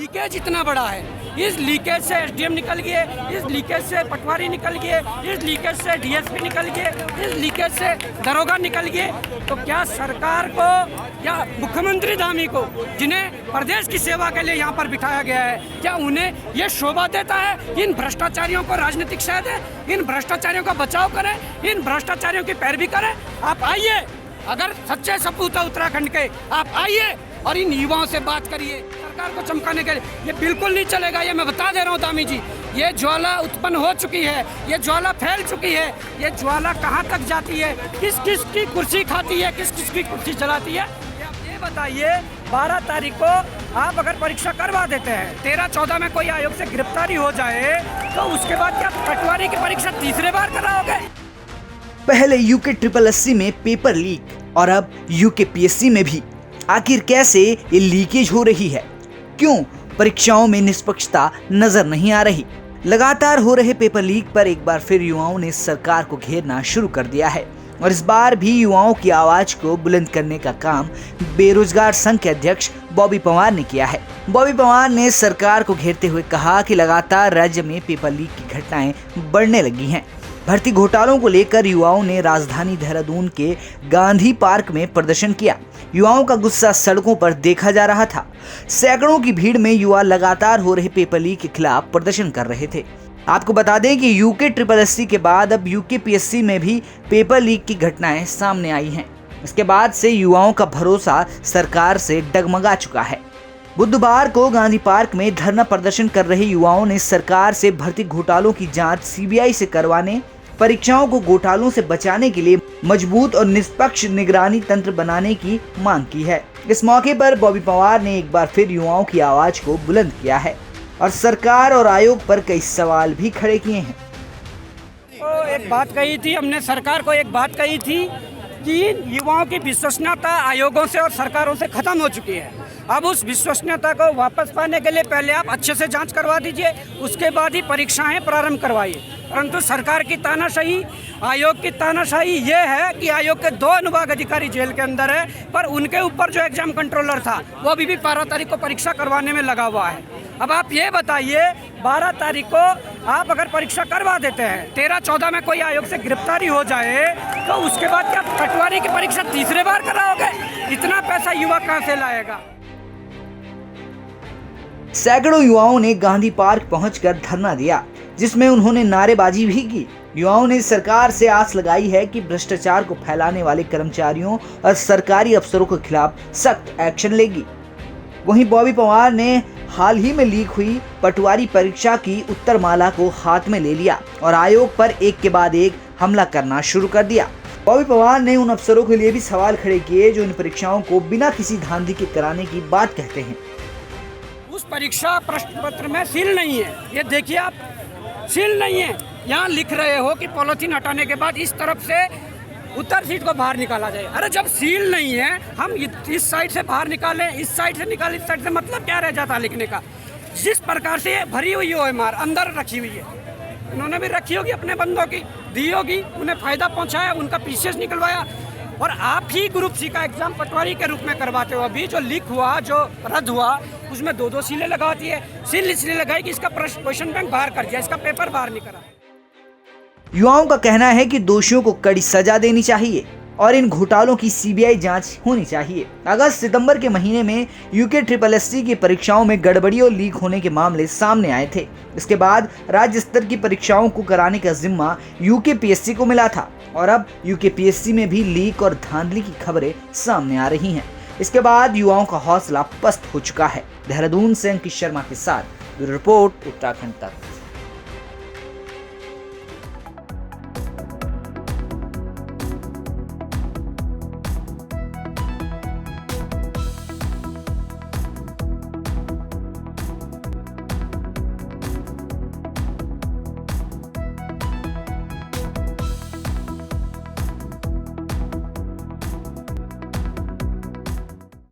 Leakage इतना बड़ा है, इस लीकेज से एसडीएम निकल गए, इस लीकेज से पटवारी निकल गए, इस लीकेज से डीएसपी निकल गए, इस लीकेज से दरोगा निकल गए। तो क्या सरकार को या मुख्यमंत्री धामी को, जिन्हें प्रदेश की सेवा के लिए यहाँ पर बिठाया गया है, क्या उन्हें ये शोभा देता है कि इन भ्रष्टाचारियों को राजनीतिक शह दें, इन भ्रष्टाचारियों का बचाव करें, इन भ्रष्टाचारियों की पैरवी करें? आप आइए, अगर सच्चे सपूत है उत्तराखंड के, आप आइए और इन युवाओं से बात करिए। सरकार को चमकाने के लिए ये बिल्कुल नहीं चलेगा, ये मैं बता दे रहा हूँ दामी जी। ये ज्वाला उत्पन्न हो चुकी है, ये ज्वाला फैल चुकी है। ये ज्वाला कहाँ तक जाती है, किस किस की कुर्सी खाती है, किस किस की कुर्सी जलाती है, ये बताइए। 12 तारीख को आप अगर परीक्षा करवा देते हैं, 13-14 में कोई आयोग से गिरफ्तारी हो जाए, तो उसके बाद क्या पटवारी की परीक्षा तीसरे बार कराओगे? पहले यूके 888 में पेपर लीक और अब यूके पीएससी में भी आखिर कैसे ये लीकेज हो रही है? क्यों परीक्षाओं में निष्पक्षता नजर नहीं आ रही? लगातार हो रहे पेपर लीक पर एक बार फिर युवाओं ने सरकार को घेरना शुरू कर दिया है और इस बार भी युवाओं की आवाज को बुलंद करने का काम बेरोजगार संघ के अध्यक्ष बॉबी पंवार ने किया है। बॉबी पंवार ने सरकार को घेरते हुए कहा कि लगातार राज्य में पेपर लीक की घटनाएं बढ़ने लगी हैं। भर्ती घोटालों को लेकर युवाओं ने राजधानी देहरादून के गांधी पार्क में प्रदर्शन किया। युवाओं का गुस्सा सड़कों पर देखा जा रहा था। सैकड़ों की भीड़ में युवा लगातार हो रहे पेपर लीक के खिलाफ प्रदर्शन कर रहे थे। आपको बता दें कि यूके 888 के बाद अब यूके पीएससी में भी पेपर लीक की घटनाएं सामने आई हैं। इसके बाद से युवाओं का भरोसा सरकार से डगमगा चुका है। बुधवार को गांधी पार्क में धरना प्रदर्शन कर रहे युवाओं ने सरकार से भर्ती घोटालों की जांच सीबीआई से करवाने, परीक्षाओं को घोटालों से बचाने के लिए मजबूत और निष्पक्ष निगरानी तंत्र बनाने की मांग की है। इस मौके पर बॉबी पंवार ने एक बार फिर युवाओं की आवाज को बुलंद किया है और सरकार और आयोग पर कई सवाल भी खड़े किए हैं। तो एक बात कही थी हमने, सरकार को एक बात कही थी कि युवाओं की विश्वसनीयता आयोगों से और सरकारों से खत्म हो चुकी है। अब उस विश्वसनीयता को वापस पाने के लिए पहले आप अच्छे से जांच करवा दीजिए, उसके बाद ही परीक्षाएं प्रारंभ करवाइए। परंतु सरकार की तानाशाही, आयोग की तानाशाही ये है कि आयोग के 2 अनुभाग अधिकारी जेल के अंदर है, पर उनके ऊपर जो एग्जाम कंट्रोलर था वो अभी भी 12 तारीख को परीक्षा करवाने में लगा हुआ है। अब आप ये बताइए, 12 तारीख को आप अगर परीक्षा करवा देते हैं, 13-14 में कोई आयोग से गिरफ्तारी हो जाए, तो उसके बाद क्या पटवारी की परीक्षा तीसरे बार कराओगे? इतना पैसा युवा कहाँ से लाएगा? सैकड़ों युवाओं ने गांधी पार्क पहुंचकर धरना दिया, जिसमें उन्होंने नारेबाजी भी की। युवाओं ने सरकार से आस लगाई है कि भ्रष्टाचार को फैलाने वाले कर्मचारियों और सरकारी अफसरों के खिलाफ सख्त एक्शन लेगी। वहीं बॉबी पंवार ने हाल ही में लीक हुई पटवारी परीक्षा की उत्तरमाला को हाथ में ले लिया और आयोग पर एक के बाद एक हमला करना शुरू कर दिया। बॉबी पंवार ने उन अफसरों के लिए भी सवाल खड़े किए जो इन परीक्षाओं को बिना किसी धांधली के कराने की बात कहते हैं। उस परीक्षा प्रश्न पत्र में सील नहीं है, ये देखिए आप, सील नहीं है। यहाँ लिख रहे हो कि पॉलिथीन हटाने के बाद इस तरफ से उत्तर सीट को बाहर निकाला जाए। अरे जब सील नहीं है, हम इस साइड से बाहर निकालें, इस साइड से निकालें, इस साइड से, मतलब क्या रह जाता लिखने का? जिस प्रकार से भरी हुई OMR अंदर रखी हुई है, उन्होंने भी रखी होगी, अपने बंदों की दी होगी, उन्हें फायदा पहुंचाया, उनका पीसीएस निकलवाया, और आप ही ग्रुप सी का एग्जाम पटवारी के रूप में करवाते हो। अभी जो लीक हुआ, जो रद्द हुआ, उसमें 2-2 सीलें लगाती है। सील इसलिए लगाई कि इसका क्वेश्चन बैंक बाहर कर दिया, इसका पेपर बाहर नहीं करा। युवाओं का कहना है कि दोषियों को कड़ी सजा देनी चाहिए और इन घोटालों की सीबीआई जांच होनी चाहिए। अगस्त-सितंबर के महीने में यूके 888 की परीक्षाओं में गड़बड़ी और लीक होने के मामले सामने आए थे। इसके बाद राज्य स्तर की परीक्षाओं को कराने का जिम्मा यूके पीएससी को मिला था और अब यूके पीएससी में भी लीक और धांधली की खबरें सामने आ रही हैं। इसके बाद युवाओं का हौसला पस्त हो चुका है। देहरादून से अंकित शर्मा के साथ ब्यूरो रिपोर्ट, उत्तराखंड तक।